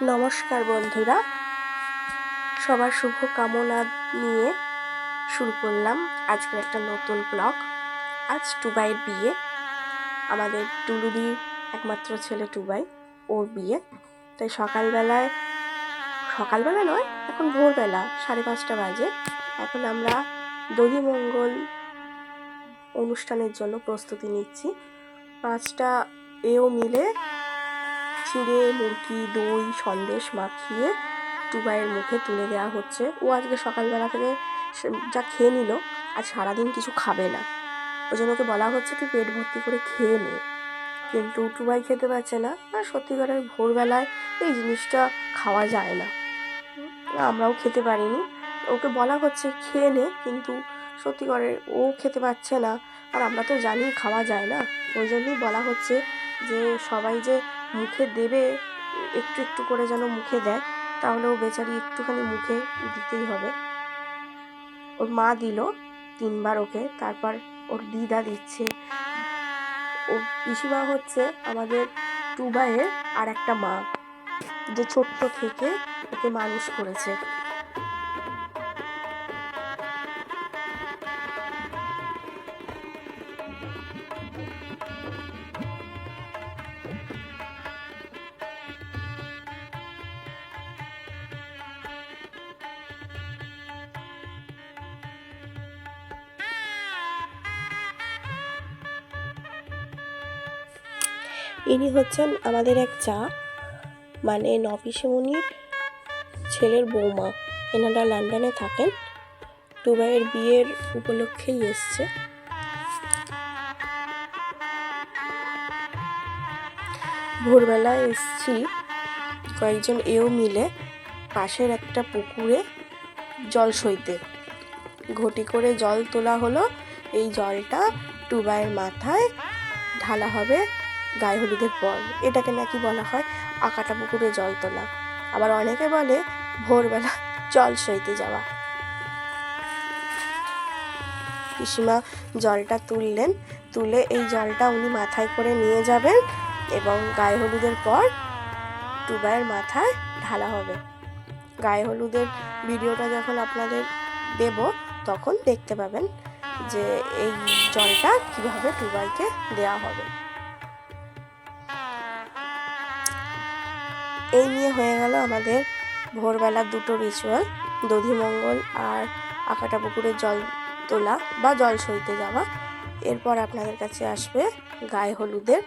নমস্কার বন্ধুরা, সবার শুভ কামনা নিয়ে শুরু করলাম আজকের একটা নতুন ব্লগ। আজ টুবাইয়ের বিয়ে, আমাদের টুলুদির একমাত্র ছেলে টুবাই, ওর বিয়ে। তাই সকালবেলা নয়, এখন ভোরবেলা 5:30 বাজে। এখন আমরা দধিমঙ্গল অনুষ্ঠানের জন্য প্রস্তুতি নিচ্ছি। 5টা এও মিলে চিড়ে, মুরগি, দই, সন্দেশ মাখিয়ে টুবাইয়ের মুখে তুলে দেওয়া হচ্ছে। ও আজকে সকালবেলা থেকে যা খেয়ে নিল, আজ সারাদিন কিছু খাবে না। ওই জন্য ওকে বলা হচ্ছে তুই পেট ভর্তি করে খেয়ে নে, কিন্তু টুবাই খেতে পারছে না। আর সত্যিকারের ভোরবেলায় এই জিনিসটা খাওয়া যায় না, আমরাও খেতে পারিনি। ওকে বলা হচ্ছে খেয়ে নে, কিন্তু সত্যিকারের ও খেতে পারছে না। আর আমরা তো জানি খাওয়া যায় না, ওই জন্যই বলা হচ্ছে যে সবাই যে মুখে দেবে, একটু একটু করে যেন মুখে দেয়, তাহলে ও বেচারি একটুখানি মুখে দিতেই হবে। ওর মা দিল 3বার ওকে, তারপর ওর দিদা দিচ্ছে। ও পিসিমা হচ্ছে আমাদের টুবাইয়ের আর একটা মা, যে ছোট্ট থেকে ওকে মানুষ করেছে। ইনি হচ্ছেন আমাদের এক চা, মানে নপিসিমণির ছেলের বৌমা। এনারা লন্ডনে থাকেন, টুবাইয়ের বিয়ের উপলক্ষেই এসছে। ভোরবেলায় এসছি কয়েকজন এও মিলে পাশের একটা পুকুরে জল সইতে। ঘটি করে জল তোলা হলো, এই জলটা টুবাইয়ের মাথায় ঢালা হবে গায়ে হলুদের পর। এটাকে নাকি বলা হয় আকাটা পুকুরে জল তোলা, আবার অনেকে বলে ভোরবেলা জল সইতে যাওয়া। পিসিমা জলটা তুললেন, তুলে এই জলটা উনি মাথায় করে নিয়ে যাবেন এবং গায়ে হলুদের পর টুবাইয়ের মাথায় ঢালা হবে। গায়ে হলুদের ভিডিওটা যখন আপনাদের দেব তখন দেখতে পাবেন যে এই জলটা কিভাবে টুবাইকে দেওয়া হবে। এই নিয়ে হয়ে গেল আমাদের ভোরবেলার 2টো রিচুয়াল, দধিমঙ্গল আর আকাটা পুকুরে জল তোলা বা জল সইতে যাওয়া। এরপর আপনাদের কাছে আসবে গায়ে হলুদের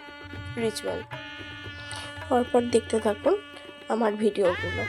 রিচুয়াল। পরপর দেখতে থাকুন আমার ভিডিওগুলো।